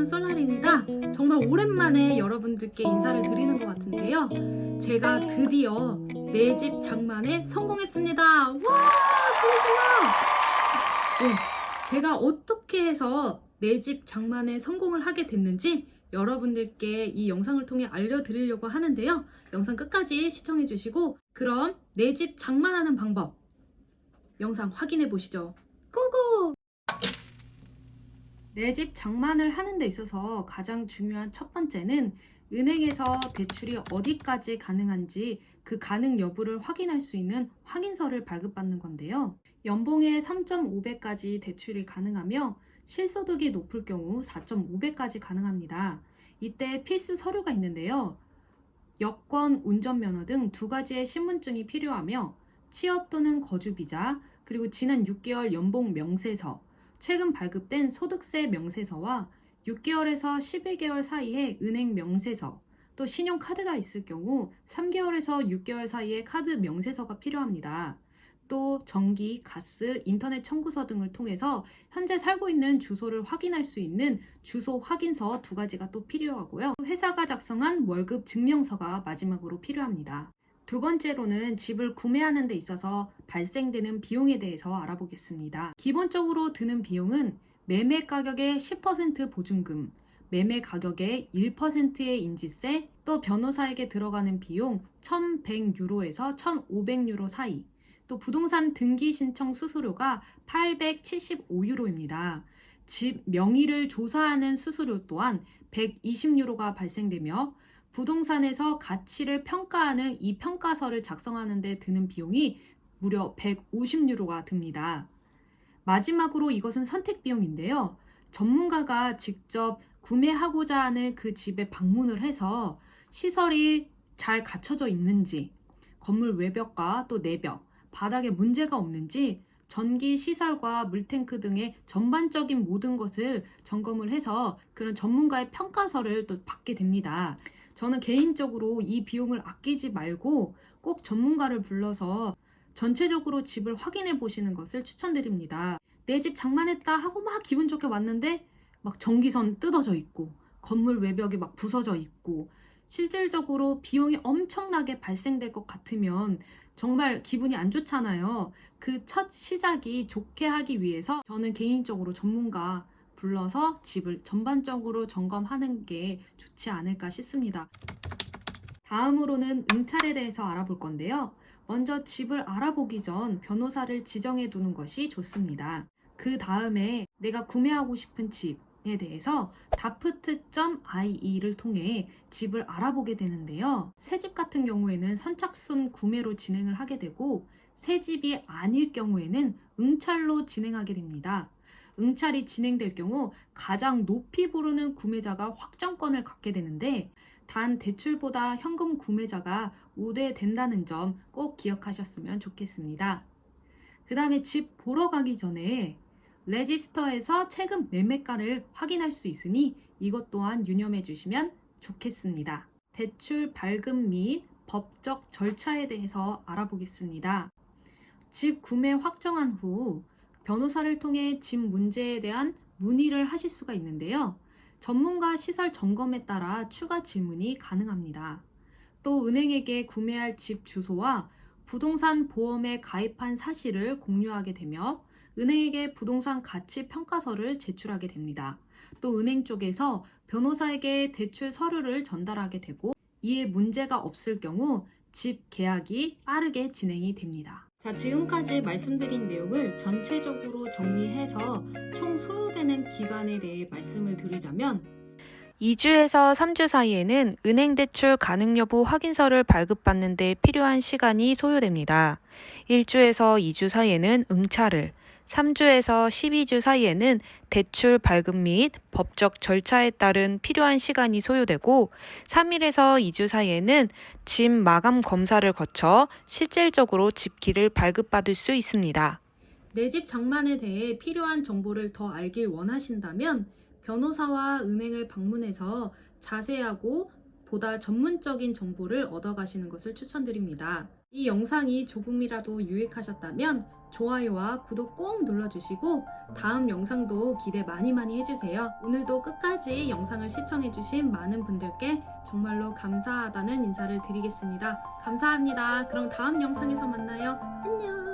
여러분, 솔라리입니다. 정말 오랜만에 여러분들께 인사를 드리는 것 같은데요. 제가 드디어 내 집 장만에 성공했습니다. 와, 소리지마! 네, 제가 어떻게 해서 내 집 장만에 성공을 하게 됐는지 여러분들께 이 영상을 통해 알려드리려고 하는데요. 영상 끝까지 시청해주시고 그럼 내 집 장만하는 방법 영상 확인해 보시죠. 고고! 내 집 장만을 하는 데 있어서 가장 중요한 첫 번째는 은행에서 대출이 어디까지 가능한지 그 가능 여부를 확인할 수 있는 확인서를 발급받는 건데요. 연봉의 3.5배까지 대출이 가능하며 실소득이 높을 경우 4.5배까지 가능합니다. 이때 필수 서류가 있는데요. 여권, 운전면허 등 두 가지의 신분증이 필요하며 취업 또는 거주비자, 그리고 지난 6개월 연봉 명세서, 최근 발급된 소득세 명세서와 6개월에서 12개월 사이에 은행 명세서, 또 신용카드가 있을 경우 3개월에서 6개월 사이에 카드 명세서가 필요합니다. 또 전기, 가스, 인터넷 청구서 등을 통해서 현재 살고 있는 주소를 확인할 수 있는 주소 확인서 두 가지가 또 필요하고요. 회사가 작성한 월급 증명서가 마지막으로 필요합니다. 두 번째로는 집을 구매하는 데 있어서 발생되는 비용에 대해서 알아보겠습니다. 기본적으로 드는 비용은 매매 가격의 10% 보증금, 매매 가격의 1%의 인지세, 또 변호사에게 들어가는 비용 1,100유로에서 1,500유로 사이, 또 부동산 등기 신청 수수료가 875유로입니다. 집 명의를 조사하는 수수료 또한 120유로가 발생되며 부동산에서 가치를 평가하는 이 평가서를 작성하는 데 드는 비용이 무려 150유로가 듭니다. 마지막으로 이것은 선택 비용인데요. 전문가가 직접 구매하고자 하는 그 집에 방문을 해서 시설이 잘 갖춰져 있는지, 건물 외벽과 또 내벽, 바닥에 문제가 없는지, 전기 시설과 물탱크 등의 전반적인 모든 것을 점검을 해서 그런 전문가의 평가서를 또 받게 됩니다. 저는 개인적으로 이 비용을 아끼지 말고 꼭 전문가를 불러서 전체적으로 집을 확인해 보시는 것을 추천드립니다. 내 집 장만했다 하고 막 기분 좋게 왔는데 막 전기선 뜯어져 있고 건물 외벽이 막 부서져 있고 실질적으로 비용이 엄청나게 발생될 것 같으면 정말 기분이 안 좋잖아요. 그 첫 시작이 좋게 하기 위해서 저는 개인적으로 전문가 불러서 집을 전반적으로 점검하는 게 좋지 않을까 싶습니다. 다음으로는 응찰에 대해서 알아볼 건데요. 먼저 집을 알아보기 전 변호사를 지정해 두는 것이 좋습니다. 그 다음에 내가 구매하고 싶은 집에 대해서 daft.ie를 통해 집을 알아보게 되는데요. 새 집 같은 경우에는 선착순 구매로 진행을 하게 되고 새 집이 아닐 경우에는 응찰로 진행하게 됩니다. 응찰이 진행될 경우 가장 높이 부르는 구매자가 확정권을 갖게 되는데 단 대출보다 현금 구매자가 우대된다는 점 꼭 기억하셨으면 좋겠습니다. 그 다음에 집 보러 가기 전에 레지스터에서 최근 매매가를 확인할 수 있으니 이것 또한 유념해 주시면 좋겠습니다. 대출 발급 및 법적 절차에 대해서 알아보겠습니다. 집 구매 확정한 후 변호사를 통해 집 문제에 대한 문의를 하실 수가 있는데요. 전문가 시설 점검에 따라 추가 질문이 가능합니다. 또 은행에게 구매할 집 주소와 부동산 보험에 가입한 사실을 공유하게 되며 은행에게 부동산 가치 평가서를 제출하게 됩니다. 또 은행 쪽에서 변호사에게 대출 서류를 전달하게 되고 이에 문제가 없을 경우 집 계약이 빠르게 진행이 됩니다. 자, 지금까지 말씀드린 내용을 전체적으로 정리해서 총 소요되는 기간에 대해 말씀을 드리자면 2주에서 3주 사이에는 은행 대출 가능 여부 확인서를 발급받는 데 필요한 시간이 소요됩니다. 1주에서 2주 사이에는 응찰을, 3주에서 12주 사이에는 대출 발급 및 법적 절차에 따른 필요한 시간이 소요되고 3일에서 2주 사이에는 집 마감 검사를 거쳐 실질적으로 집기를 발급받을 수 있습니다. 내 집 장만에 대해 필요한 정보를 더 알길 원하신다면 변호사와 은행을 방문해서 자세하고 보다 전문적인 정보를 얻어가시는 것을 추천드립니다. 이 영상이 조금이라도 유익하셨다면 좋아요와 구독 꼭 눌러주시고 다음 영상도 기대 많이 해주세요. 오늘도 끝까지 영상을 시청해주신 많은 분들께 정말로 감사하다는 인사를 드리겠습니다. 감사합니다. 그럼 다음 영상에서 만나요. 안녕.